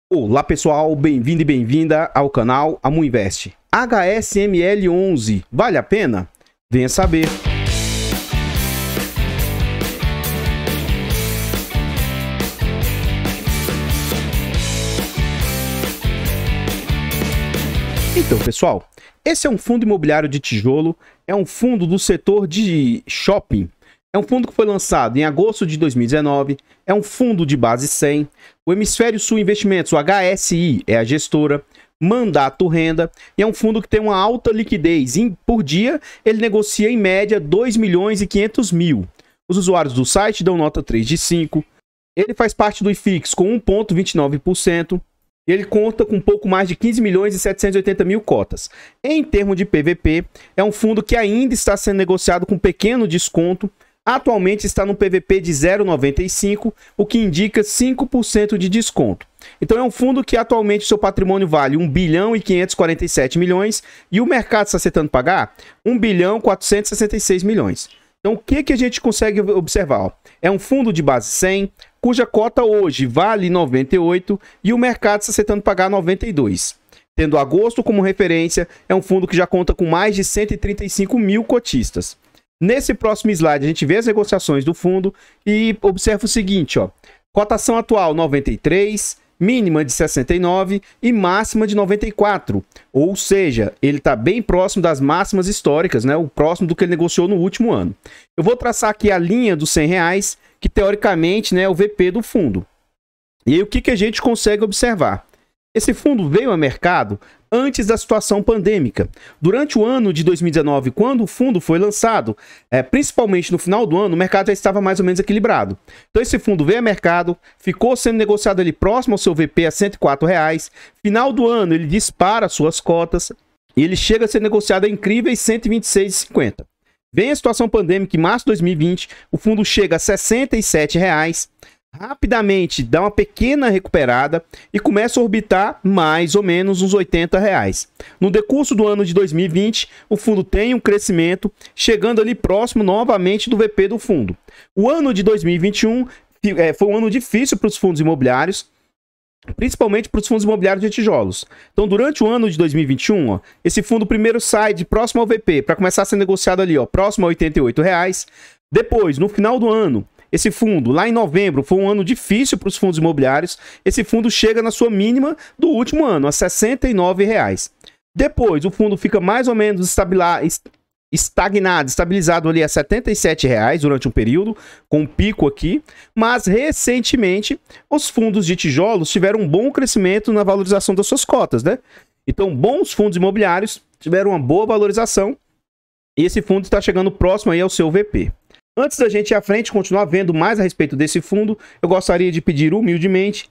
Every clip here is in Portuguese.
Olá pessoal, bem-vindo e bem-vinda ao canal Amuinvest. HSML11, vale a pena? Venha saber. Então pessoal, esse é um fundo imobiliário de tijolo, é um fundo do setor de shopping. É um fundo que foi lançado em agosto de 2019, é um fundo de base 100, o Hemisfério Sul Investimentos, o HSI, é a gestora, Mandato Renda, e é um fundo que tem uma alta liquidez. Por dia, ele negocia em média 2.500.000. Os usuários do site dão nota 3 de 5, ele faz parte do IFIX com 1,29%, e ele conta com um pouco mais de 15.780.000 cotas. Em termos de PVP, é um fundo que ainda está sendo negociado com pequeno desconto. Atualmente está no PVP de 0,95, o que indica 5% de desconto. Então é um fundo que atualmente seu patrimônio vale 1.547 milhões e o mercado está aceitando pagar 1.466 milhões. Então o que a gente consegue observar? É um fundo de base 100, cuja cota hoje vale 98 e o mercado está aceitando pagar 92. Tendo agosto como referência, é um fundo que já conta com mais de 135.000 cotistas. Nesse próximo slide, a gente vê as negociações do fundo e observa o seguinte, ó. Cotação atual 93, mínima de 69 e máxima de 94. Ou seja, ele está bem próximo das máximas históricas, né? O próximo do que ele negociou no último ano. Eu vou traçar aqui a linha dos R$100, que teoricamente, né, é o VP do fundo. E aí o que a gente consegue observar? Esse fundo veio ao mercado antes da situação pandêmica. Durante o ano de 2019, quando o fundo foi lançado, principalmente no final do ano, o mercado já estava mais ou menos equilibrado. Então esse fundo veio ao mercado, ficou sendo negociado ali próximo ao seu VP a R$104. Final do ano ele dispara suas cotas e ele chega a ser negociado a incríveis R$126,50. Vem a situação pandêmica em março de 2020, o fundo chega a R$67. Rapidamente dá uma pequena recuperada e começa a orbitar mais ou menos uns R$80. No decurso do ano de 2020, o fundo tem um crescimento, chegando ali próximo novamente do VP do fundo. O ano de 2021 foi um ano difícil para os fundos imobiliários, principalmente para os fundos imobiliários de tijolos. Então, durante o ano de 2021, ó, esse fundo primeiro sai de próximo ao VP para começar a ser negociado ali, ó, próximo a R$88. Depois, no final do ano, esse fundo, lá em novembro, foi um ano difícil para os fundos imobiliários. Esse fundo chega na sua mínima do último ano, a R$69. Depois, o fundo fica mais ou menos estabilizado ali a R$77 durante um período, com um pico aqui. Mas, recentemente, os fundos de tijolos tiveram um bom crescimento na valorização das suas cotas, né? Então, bons fundos imobiliários tiveram uma boa valorização e esse fundo está chegando próximo aí ao seu VP. Antes da gente ir à frente, continuar vendo mais a respeito desse fundo, eu gostaria de pedir humildemente,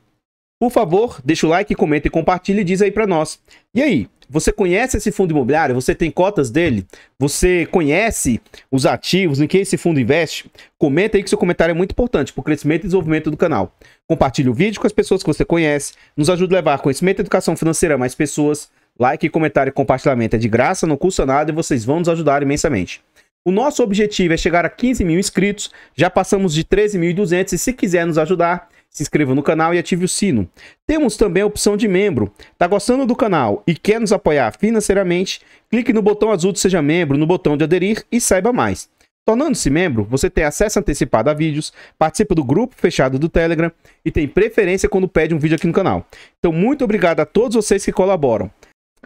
por favor, deixa o like, comenta e compartilha e diz aí para nós. E aí, você conhece esse fundo imobiliário? Você tem cotas dele? Você conhece os ativos em que esse fundo investe? Comenta aí que seu comentário é muito importante para o crescimento e desenvolvimento do canal. Compartilhe o vídeo com as pessoas que você conhece, nos ajude a levar conhecimento e educação financeira a mais pessoas. Like, comentário e compartilhamento é de graça, não custa nada e vocês vão nos ajudar imensamente. O nosso objetivo é chegar a 15.000 inscritos, já passamos de 13.200 e se quiser nos ajudar, se inscreva no canal e ative o sino. Temos também a opção de membro. Tá gostando do canal e quer nos apoiar financeiramente? Clique no botão azul de Seja Membro, no botão de aderir e saiba mais. Tornando-se membro, você tem acesso antecipado a vídeos, participa do grupo fechado do Telegram e tem preferência quando pede um vídeo aqui no canal. Então muito obrigado a todos vocês que colaboram.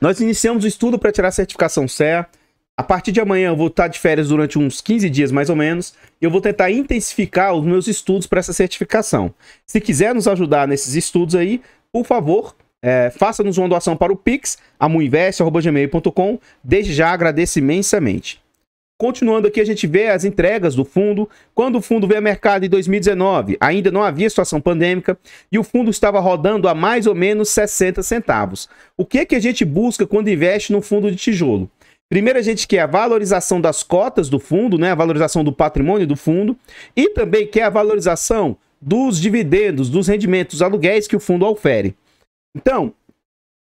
Nós iniciamos o estudo para tirar a certificação CEA. A partir de amanhã eu vou estar de férias durante uns 15 dias mais ou menos e eu vou tentar intensificar os meus estudos para essa certificação. Se quiser nos ajudar nesses estudos aí, por favor, faça-nos uma doação para o Pix, amuinvest@gmail.com. Desde já agradeço imensamente. Continuando aqui, a gente vê as entregas do fundo. Quando o fundo veio ao mercado em 2019, ainda não havia situação pandêmica e o fundo estava rodando a mais ou menos 60 centavos. O que a gente busca quando investe no fundo de tijolo? Primeiro, a gente quer a valorização das cotas do fundo, né? A valorização do patrimônio do fundo e também quer a valorização dos dividendos, dos rendimentos, dos aluguéis que o fundo ofere. Então,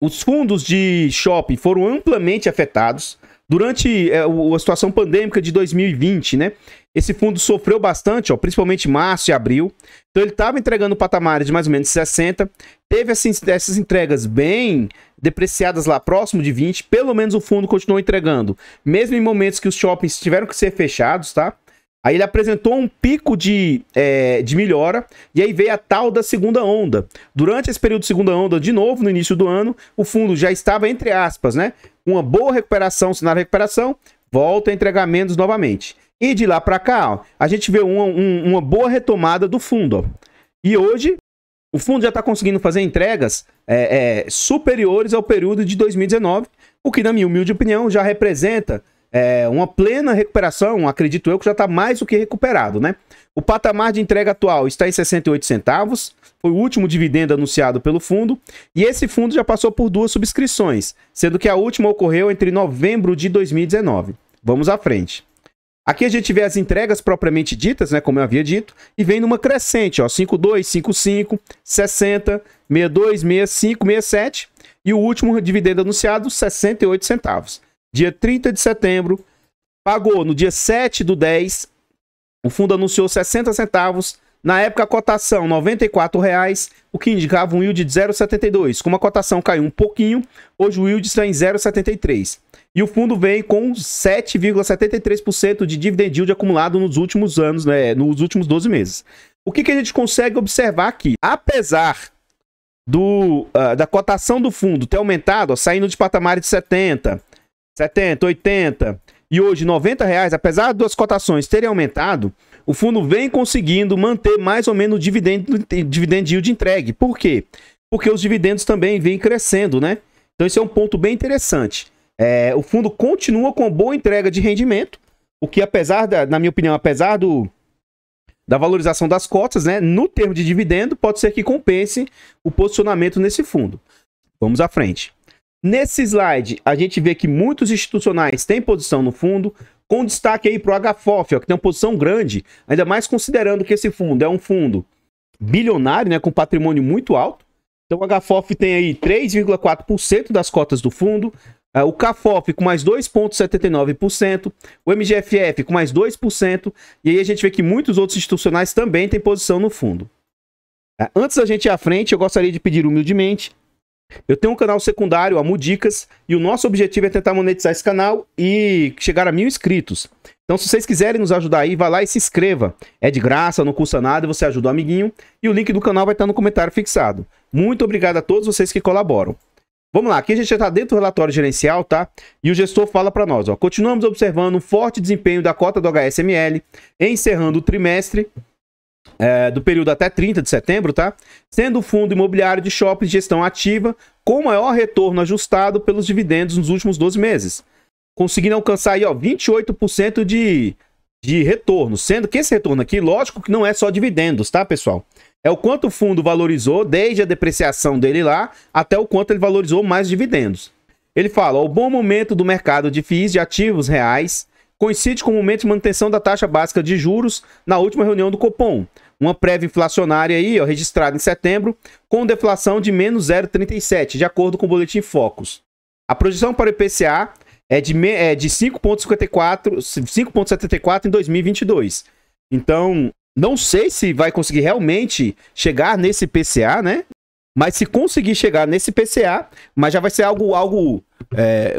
os fundos de shopping foram amplamente afetados. Durante a situação pandêmica de 2020, né? Esse fundo sofreu bastante, ó, principalmente março e abril. Então ele estava entregando patamares de mais ou menos 60. Teve essas entregas bem depreciadas lá próximo de 20. Pelo menos o fundo continuou entregando, mesmo em momentos que os shoppings tiveram que ser fechados, tá? Aí ele apresentou um pico de melhora, e aí veio a tal da segunda onda. Durante esse período de segunda onda, de novo, no início do ano, o fundo já estava, entre aspas, né? Uma boa recuperação, sinal de recuperação, volta a entregar menos novamente. E de lá para cá, ó, a gente vê uma boa retomada do fundo. Ó. E hoje, o fundo já está conseguindo fazer entregas superiores ao período de 2019, o que, na minha humilde opinião, já representa uma plena recuperação, acredito eu, que já está mais do que recuperado, né? O patamar de entrega atual está em 68 centavos, foi o último dividendo anunciado pelo fundo, e esse fundo já passou por 2 subscrições, sendo que a última ocorreu entre novembro de 2019. Vamos à frente. Aqui a gente vê as entregas propriamente ditas, né, como eu havia dito, e vem numa crescente, ó, 52, 55, 60, 62, 65, 67, e o último dividendo anunciado, 68 centavos. Dia 30 de setembro, pagou no dia 7 do 10, o fundo anunciou 60 centavos, na época a cotação R$ 94,00, o que indicava um yield de 0,72. Como a cotação caiu um pouquinho, hoje o yield está em 0,73. E o fundo vem com 7,73% de dividend yield acumulado nos últimos anos, né, nos últimos 12 meses. O que a gente consegue observar aqui? Apesar da cotação do fundo ter aumentado, ó, saindo de patamares de 70, 80 e hoje R$90, apesar das cotações terem aumentado, o fundo vem conseguindo manter mais ou menos o dividend yield entregue. Por quê? Porque os dividendos também vêm crescendo, né? Então esse é um ponto bem interessante. O fundo continua com boa entrega de rendimento, o que na minha opinião, apesar da valorização das cotas, né, no termo de dividendo, pode ser que compense o posicionamento nesse fundo. Vamos à frente. Nesse slide, a gente vê que muitos institucionais têm posição no fundo, com destaque aí para o HFOF, ó, que tem uma posição grande, ainda mais considerando que esse fundo é um fundo bilionário, né, com patrimônio muito alto. Então o HFOF tem aí 3,4% das cotas do fundo, o CAFOF com mais 2,79%, o MGFF com mais 2%, e aí a gente vê que muitos outros institucionais também têm posição no fundo. Antes da gente ir à frente, eu gostaria de pedir humildemente, eu tenho um canal secundário, a Mudicas, e o nosso objetivo é tentar monetizar esse canal e chegar a 1000 inscritos. Então, se vocês quiserem nos ajudar aí, vai lá e se inscreva. É de graça, não custa nada, você ajuda o amiguinho. E o link do canal vai estar no comentário fixado. Muito obrigado a todos vocês que colaboram. Vamos lá, aqui a gente já está dentro do relatório gerencial, tá? E o gestor fala para nós, ó, continuamos observando um forte desempenho da cota do HSML, encerrando o trimestre do período até 30 de setembro, tá? Sendo o fundo imobiliário de shopping de gestão ativa com maior retorno ajustado pelos dividendos nos últimos 12 meses. Conseguindo alcançar aí, ó, 28% de retorno. Sendo que esse retorno aqui, lógico que não é só dividendos, tá, pessoal? É o quanto o fundo valorizou desde a depreciação dele lá até o quanto ele valorizou mais dividendos. Ele fala, ó, o bom momento do mercado de FIIs de ativos reais coincide com o momento de manutenção da taxa básica de juros na última reunião do Copom. Uma prévia inflacionária aí, ó, registrada em setembro, com deflação de menos 0,37, de acordo com o boletim Focus. A projeção para o IPCA é de 5,74 em 2022. Então, não sei se vai conseguir realmente chegar nesse IPCA, né? Mas se conseguir chegar nesse IPCA, mas já vai ser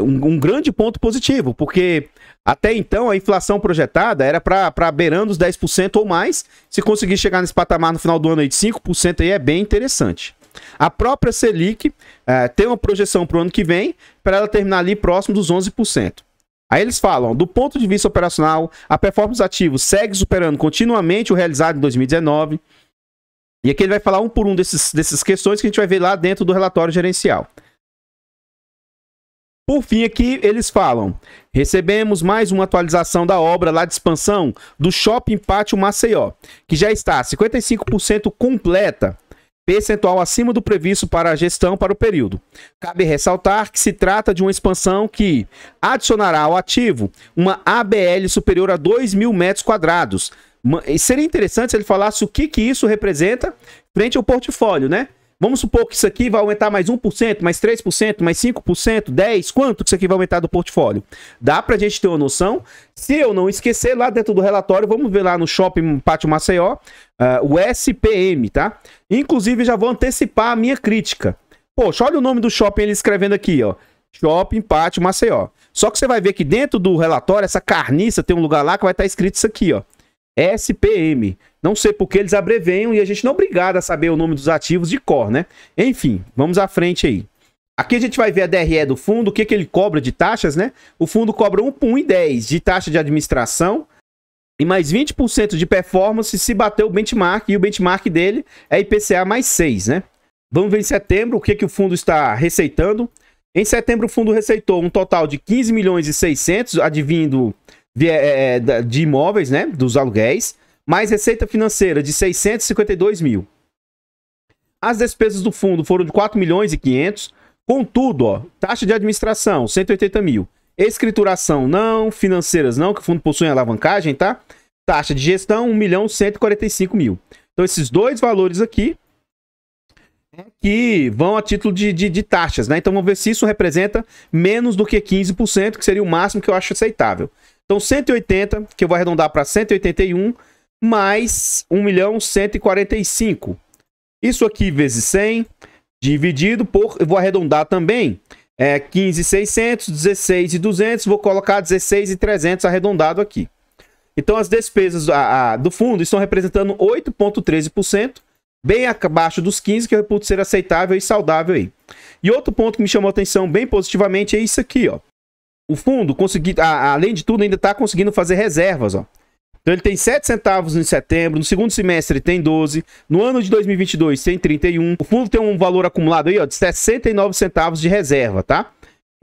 um grande ponto positivo, porque até então a inflação projetada era para beirando os 10% ou mais. Se conseguir chegar nesse patamar no final do ano aí de 5% aí é bem interessante. A própria Selic tem uma projeção para o ano que vem para ela terminar ali próximo dos 11%. Aí eles falam, do ponto de vista operacional, a performance dos ativos segue superando continuamente o realizado em 2019. E aqui ele vai falar um por um dessas questões que a gente vai ver lá dentro do relatório gerencial. Por fim, aqui eles falam, recebemos mais uma atualização da obra lá de expansão do Shopping Pátio Maceió, que já está 55% completa, percentual acima do previsto para a gestão para o período. Cabe ressaltar que se trata de uma expansão que adicionará ao ativo uma ABL superior a 2.000 metros quadrados. E seria interessante se ele falasse o que isso representa frente ao portfólio, né? Vamos supor que isso aqui vai aumentar mais 1%, mais 3%, mais 5%, 10%. Quanto que isso aqui vai aumentar do portfólio? Dá pra gente ter uma noção. Se eu não esquecer, lá dentro do relatório, vamos ver lá no Shopping Pátio Maceió, o SPM, tá? Inclusive, já vou antecipar a minha crítica. Poxa, olha o nome do shopping ele escrevendo aqui, ó. Shopping Pátio Maceió. Só que você vai ver que dentro do relatório, essa carniça, tem um lugar lá que vai estar escrito isso aqui, ó. SPM. Não sei por que eles abreveiam e a gente não é obrigado a saber o nome dos ativos de cor, né? Enfim, vamos à frente aí. Aqui a gente vai ver a DRE do fundo, o que ele cobra de taxas, né? O fundo cobra 1,10 de taxa de administração e mais 20% de performance se bater o benchmark, e o benchmark dele é IPCA mais 6, né? Vamos ver em setembro o que o fundo está receitando. Em setembro o fundo receitou um total de 15 milhões e 600, advindo de imóveis, né, dos aluguéis, mais receita financeira de 652 mil. As despesas do fundo foram de 4 milhões e 500, contudo, ó, taxa de administração, 180 mil. Escrituração não, financeiras não, que o fundo possui alavancagem, tá? Taxa de gestão, 1 milhão 145 mil. Então esses dois valores aqui que vão a título de taxas, né? Então vamos ver se isso representa menos do que 15%, que seria o máximo que eu acho aceitável. Então 180, que eu vou arredondar para 181, mais 1 milhão 145. Isso aqui vezes 100, dividido por, eu vou arredondar também, 15,600, 16,200, vou colocar 16,300 arredondado aqui. Então as despesas do fundo estão representando 8,13%, bem abaixo dos 15%, que eu reputo ser aceitável e saudável aí. E outro ponto que me chamou a atenção bem positivamente é isso aqui, ó. O fundo, além de tudo, ainda está conseguindo fazer reservas, ó. Então ele tem 7 centavos em setembro, no segundo semestre tem 12, no ano de 2022 tem 31. O fundo tem um valor acumulado aí, ó, de 69 centavos de reserva, tá?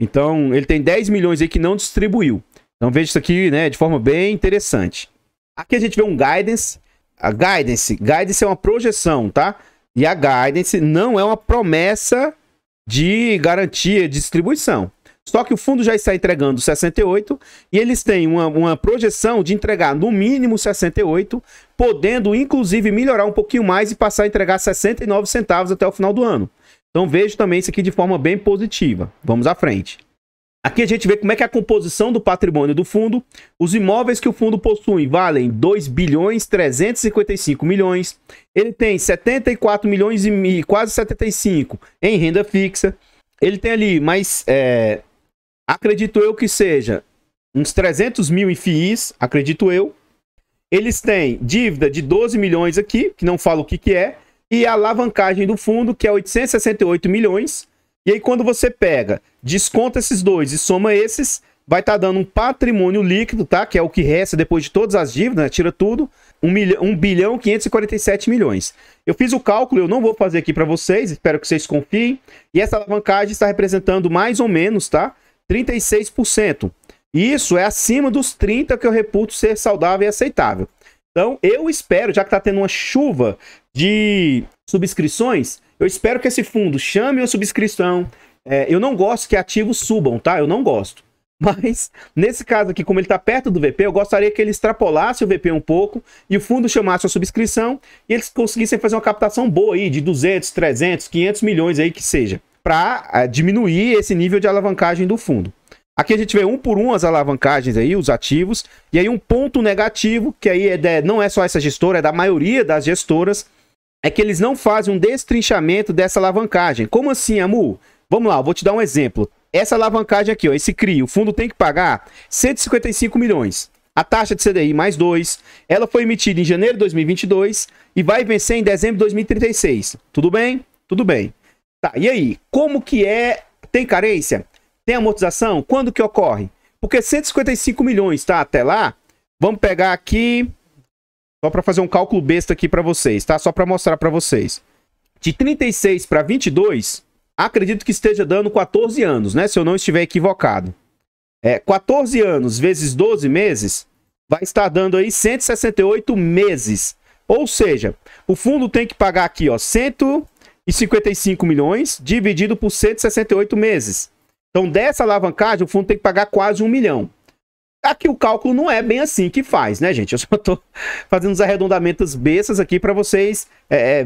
Então ele tem 10 milhões aí que não distribuiu. Então veja isso aqui, né, de forma bem interessante. Aqui a gente vê um guidance. A guidance é uma projeção, tá? E a guidance não é uma promessa de garantia de distribuição. Só que o fundo já está entregando 68 e eles têm uma projeção de entregar no mínimo 68, podendo inclusive melhorar um pouquinho mais e passar a entregar 69 centavos até o final do ano. Então vejo também isso aqui de forma bem positiva. Vamos à frente. Aqui a gente vê como é que é a composição do patrimônio do fundo. Os imóveis que o fundo possui valem 2 bilhões 355 milhões. Ele tem 74 milhões e quase 75 em renda fixa. Ele tem ali mais, acredito eu que seja, uns 300 mil em FIIs, acredito eu. Eles têm dívida de 12 milhões aqui, que não falo o que é. E a alavancagem do fundo, que é 868 milhões. E aí quando você pega, desconta esses dois e soma esses, vai estar dando um patrimônio líquido, tá? Que é o que resta depois de todas as dívidas, né? Tira tudo, 1 bilhão 547 milhões. Eu fiz o cálculo, eu não vou fazer aqui para vocês, espero que vocês confiem. E essa alavancagem está representando mais ou menos, tá? 36%. E isso é acima dos 30% que eu reputo ser saudável e aceitável. Então eu espero, já que está tendo uma chuva de subscrições, eu espero que esse fundo chame uma subscrição. Eu não gosto que ativos subam, tá? Eu não gosto. Mas, nesse caso aqui, como ele está perto do VP, eu gostaria que ele extrapolasse o VP um pouco e o fundo chamasse a subscrição e eles conseguissem fazer uma captação boa aí de 200, 300, 500 milhões aí que seja, para diminuir esse nível de alavancagem do fundo. Aqui a gente vê um por um as alavancagens aí, os ativos, e aí um ponto negativo, que aí não é só essa gestora, é da maioria das gestoras, é que eles não fazem um destrinchamento dessa alavancagem. Como assim, Amu? Vamos lá, eu vou te dar um exemplo. Essa alavancagem aqui, ó, esse CRI, o fundo tem que pagar 155 milhões. A taxa de CDI mais 2, ela foi emitida em janeiro de 2022 e vai vencer em dezembro de 2036. Tudo bem? Tudo bem. Tá, e aí? Como que é? Tem carência? Tem amortização? Quando que ocorre? Porque 155 milhões, tá? Até lá, vamos pegar aqui... Só para fazer um cálculo besta aqui para vocês, tá? Só para mostrar para vocês. De 36 para 22, acredito que esteja dando 14 anos, né? Se eu não estiver equivocado. 14 anos vezes 12 meses vai estar dando aí 168 meses. Ou seja, o fundo tem que pagar aqui, ó, 155 milhões dividido por 168 meses. Então, dessa alavancagem, o fundo tem que pagar quase 1 milhão. Aqui o cálculo não é bem assim que faz, né, gente? Eu só tô fazendo uns arredondamentos bestas aqui para vocês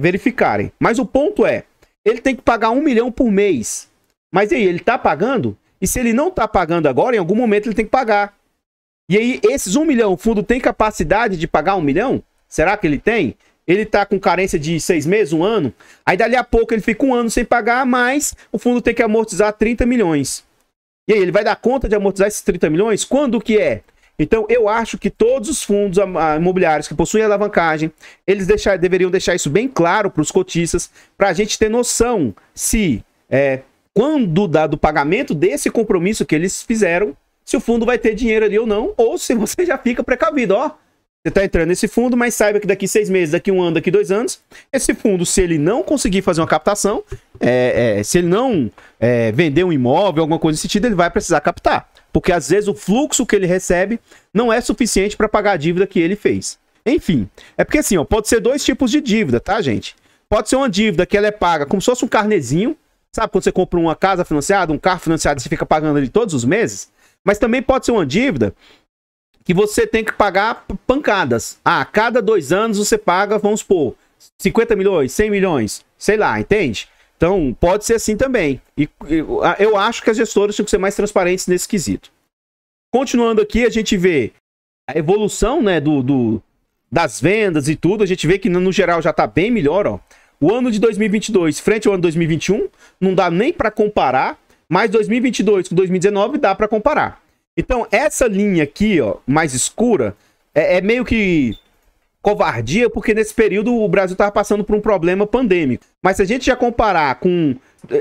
verificarem. Mas o ponto é, ele tem que pagar 1 milhão por mês. Mas e aí, ele tá pagando? E se ele não tá pagando agora, em algum momento ele tem que pagar. E aí, esses 1 milhão, o fundo tem capacidade de pagar 1 milhão? Será que ele tem? Ele tá com carência de 6 meses, 1 ano? Aí dali a pouco ele fica 1 ano sem pagar, mas o fundo tem que amortizar 30 milhões. E aí, ele vai dar conta de amortizar esses 30 milhões? Quando que é? Então, eu acho que todos os fundos imobiliários que possuem alavancagem, eles deveriam deixar isso bem claro para os cotistas, para a gente ter noção se, quando dado o pagamento desse compromisso que eles fizeram, se o fundo vai ter dinheiro ali ou não, ou se você já fica precavido, ó. Você está entrando nesse fundo, mas saiba que daqui 6 meses, daqui 1 ano, daqui 2 anos, esse fundo, se ele não conseguir fazer uma captação, se ele não vender um imóvel, alguma coisa desse sentido, ele vai precisar captar. Porque às vezes o fluxo que ele recebe não é suficiente para pagar a dívida que ele fez. Enfim, é porque assim, ó, pode ser 2 tipos de dívida, tá, gente? Pode ser uma dívida que ela é paga como se fosse um carnezinho. Sabe quando você compra uma casa financiada, um carro financiado e você fica pagando ali todos os meses? Mas também pode ser uma dívida que você tem que pagar pancadas. A cada 2 anos você paga, vamos supor, 50 milhões, 100 milhões, sei lá, entende? Então, pode ser assim também. E eu acho que as gestoras tinham que ser mais transparentes nesse quesito. Continuando aqui, a gente vê a evolução, né, das vendas e tudo. A gente vê que, no geral, já está bem melhor, ó. O ano de 2022, frente ao ano de 2021, não dá nem para comparar, mas 2022 com 2019 dá para comparar. Então, essa linha aqui, ó, mais escura, é meio que covardia, porque nesse período o Brasil estava passando por um problema pandêmico. Mas se a gente já comparar com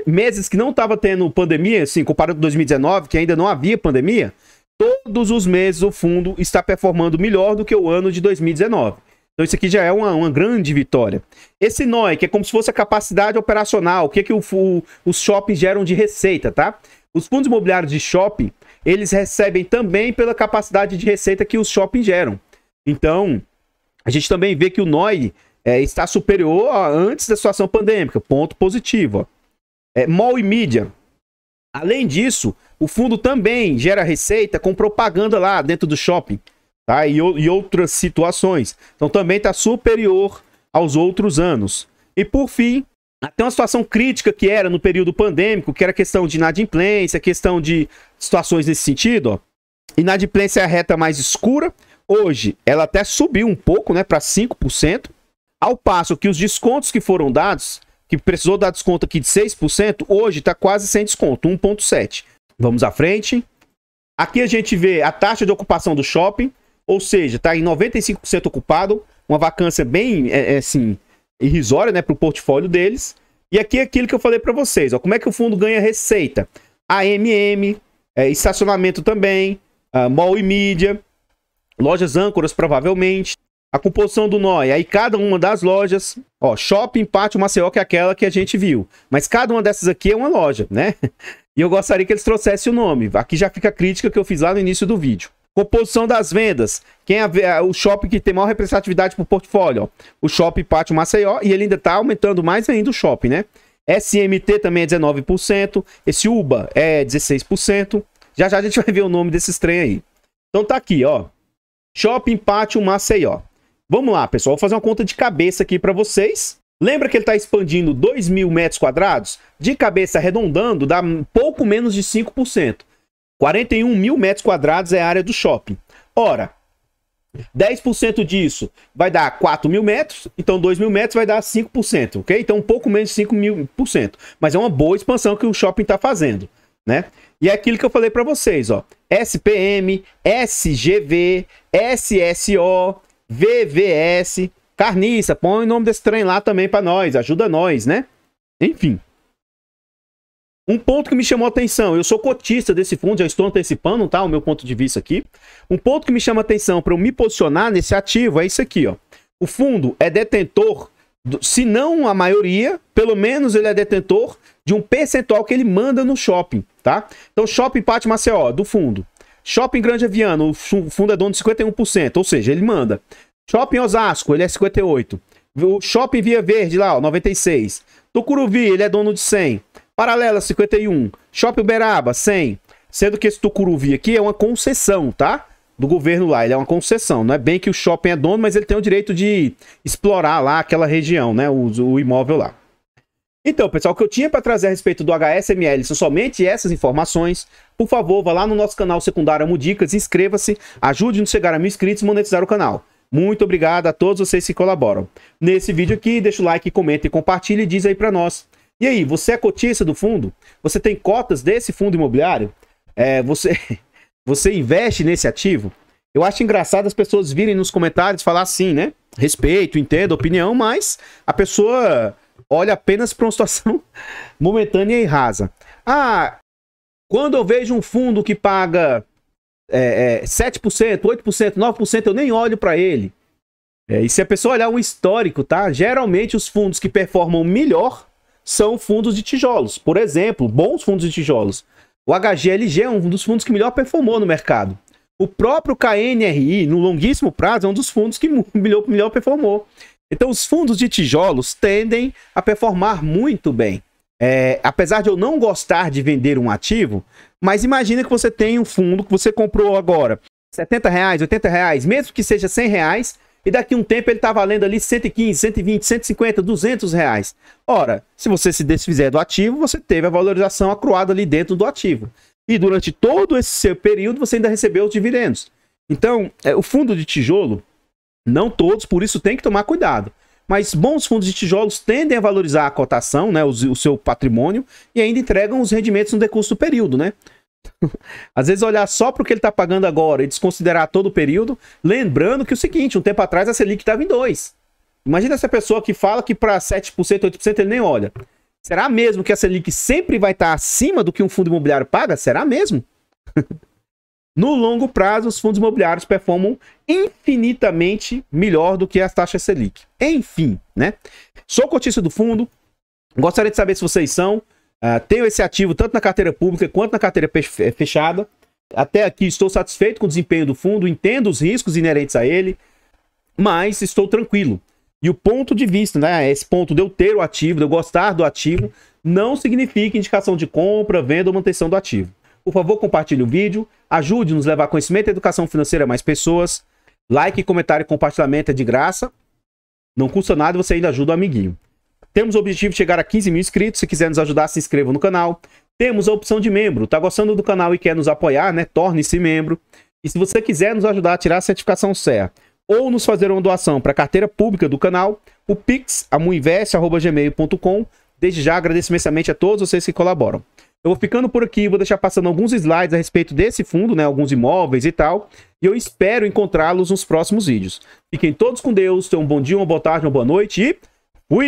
meses que não estava tendo pandemia, assim, comparado com 2019, que ainda não havia pandemia, todos os meses o fundo está performando melhor do que o ano de 2019. Então isso aqui já é uma grande vitória. Esse NOI, que é como se fosse a capacidade operacional, o que os shoppings geram de receita, tá? Os fundos imobiliários de shopping, eles recebem também pela capacidade de receita que os shoppings geram. Então, a gente também vê que o NOI está superior a antes da situação pandêmica. Ponto positivo. Mall e mídia. Além disso, o fundo também gera receita com propaganda lá dentro do shopping. Tá? E outras situações. Então também está superior aos outros anos. E por fim, até uma situação crítica que era no período pandêmico, que era questão de inadimplência, questão de situações nesse sentido. Ó. Inadimplência é a reta mais escura. Hoje, ela até subiu um pouco, né, para 5%, ao passo que os descontos que foram dados, que precisou dar desconto aqui de 6%, hoje está quase sem desconto, 1,7%. Vamos à frente. Aqui a gente vê a taxa de ocupação do shopping, ou seja, está em 95% ocupado, uma vacância bem, assim, irrisória, né, para o portfólio deles. E aqui é aquilo que eu falei para vocês, ó, como é que o fundo ganha receita? AMM, estacionamento também, mall e mídia, lojas âncoras, provavelmente. A composição do NOI, aí cada uma das lojas, ó, Shopping Pátio Maceió, que é aquela que a gente viu. Mas cada uma dessas aqui é uma loja, né? E eu gostaria que eles trouxessem o nome. Aqui já fica a crítica que eu fiz lá no início do vídeo. Composição das vendas. Quem é o shopping que tem maior representatividade para o portfólio? Ó, o Shopping Pátio Maceió, e ele ainda está aumentando mais ainda o shopping, né? SMT também é 19%. Esse UBA é 16%. Já já a gente vai ver o nome desses trem aí. Então tá aqui, ó. Shopping Pátio Maceió. Vamos lá, pessoal. Vou fazer uma conta de cabeça aqui para vocês. Lembra que ele está expandindo 2.000 metros quadrados? De cabeça arredondando, dá pouco menos de 5%. 41 mil metros quadrados é a área do shopping. Ora, 10% disso vai dar 4 mil metros, então 2 mil metros vai dar 5%, ok? Então um pouco menos de 5.000%. Mas é uma boa expansão que o shopping está fazendo, né? E é aquilo que eu falei para vocês, ó. SPM, SGV, SSO, VVS, Carniça, põe o nome desse trem lá também para nós, ajuda nós, né? Enfim. Um ponto que me chamou a atenção, eu sou cotista desse fundo, já estou antecipando, tá? O meu ponto de vista aqui. Um ponto que me chama a atenção para eu me posicionar nesse ativo é isso aqui, ó. O fundo é detentor, se não a maioria, pelo menos ele é detentor de um percentual que ele manda no shopping, tá? Então, Shopping Pátio Maceió, do fundo. Shopping Grande Aviano, o fundo é dono de 51%, ou seja, ele manda. Shopping Osasco, ele é 58%. O Shopping Via Verde lá, ó, 96%. Tucuruvi, ele é dono de 100%. Paralela, 51%. Shopping Uberaba, 100%. Sendo que esse Tucuruvi aqui é uma concessão, tá? Do governo lá, ele é uma concessão. Não é bem que o shopping é dono, mas ele tem o direito de explorar lá aquela região, né? O imóvel lá. Então, pessoal, o que eu tinha para trazer a respeito do HSML são somente essas informações. Por favor, vá lá no nosso canal secundário Amo Dicas, inscreva-se, ajude-nos a chegar a 1000 inscritos e monetizar o canal. Muito obrigado a todos vocês que colaboram. Nesse vídeo aqui, deixa o like, comenta e compartilha e diz aí para nós. E aí, você é cotista do fundo? Você tem cotas desse fundo imobiliário? Você investe nesse ativo? Eu acho engraçado as pessoas virem nos comentários falar assim, né? Respeito, entendo, opinião, mas a pessoa olha apenas para uma situação momentânea e rasa. Ah, quando eu vejo um fundo que paga 7%, 8%, 9%, eu nem olho para ele. E se a pessoa olhar um histórico, tá? Geralmente os fundos que performam melhor são fundos de tijolos. Por exemplo, bons fundos de tijolos. O HGLG é um dos fundos que melhor performou no mercado. O próprio KNRI, no longuíssimo prazo, é um dos fundos que melhor performou. Então, os fundos de tijolos tendem a performar muito bem. Apesar de eu não gostar de vender um ativo, mas imagina que você tem um fundo que você comprou agora R$70, R$80, mesmo que seja R$100, e daqui a um tempo ele está valendo ali 115, 120, 150, R$200. Ora, se você se desfizer do ativo, você teve a valorização acruada ali dentro do ativo. E durante todo esse seu período, você ainda recebeu os dividendos. Então, o fundo de tijolo, não todos, por isso tem que tomar cuidado. Mas bons fundos de tijolos tendem a valorizar a cotação, né, o seu patrimônio, e ainda entregam os rendimentos no decurso do período, né? Às vezes olhar só para o que ele está pagando agora e desconsiderar todo o período, lembrando que é o seguinte, um tempo atrás a Selic estava em 2%. Imagina essa pessoa que fala que para 7%, 8% ele nem olha. Será mesmo que a Selic sempre vai estar acima do que um fundo imobiliário paga? Será mesmo? No longo prazo, os fundos imobiliários performam infinitamente melhor do que as taxas Selic. Enfim, né? Sou cotista do fundo, gostaria de saber se vocês são. Tenho esse ativo tanto na carteira pública quanto na carteira fechada. Até aqui estou satisfeito com o desempenho do fundo, entendo os riscos inerentes a ele, mas estou tranquilo. E o ponto de vista, né? Esse ponto de eu ter o ativo, de eu gostar do ativo, não significa indicação de compra, venda ou manutenção do ativo. Por favor, compartilhe o vídeo, ajude-nos a levar conhecimento e educação financeira a mais pessoas. Like, comentário e compartilhamento é de graça. Não custa nada e você ainda ajuda o amiguinho. Temos o objetivo de chegar a 15 mil inscritos. Se quiser nos ajudar, se inscreva no canal. Temos a opção de membro. Tá gostando do canal e quer nos apoiar, né? Torne-se membro. E se você quiser nos ajudar a tirar a certificação CEA ou nos fazer uma doação para a carteira pública do canal, o Pix, amuinvest@gmail.com. Desde já agradeço imensamente a todos vocês que colaboram. Eu vou ficando por aqui, vou deixar passando alguns slides a respeito desse fundo, né? Alguns imóveis e tal. E eu espero encontrá-los nos próximos vídeos. Fiquem todos com Deus, tenham um bom dia, uma boa tarde, uma boa noite e fui!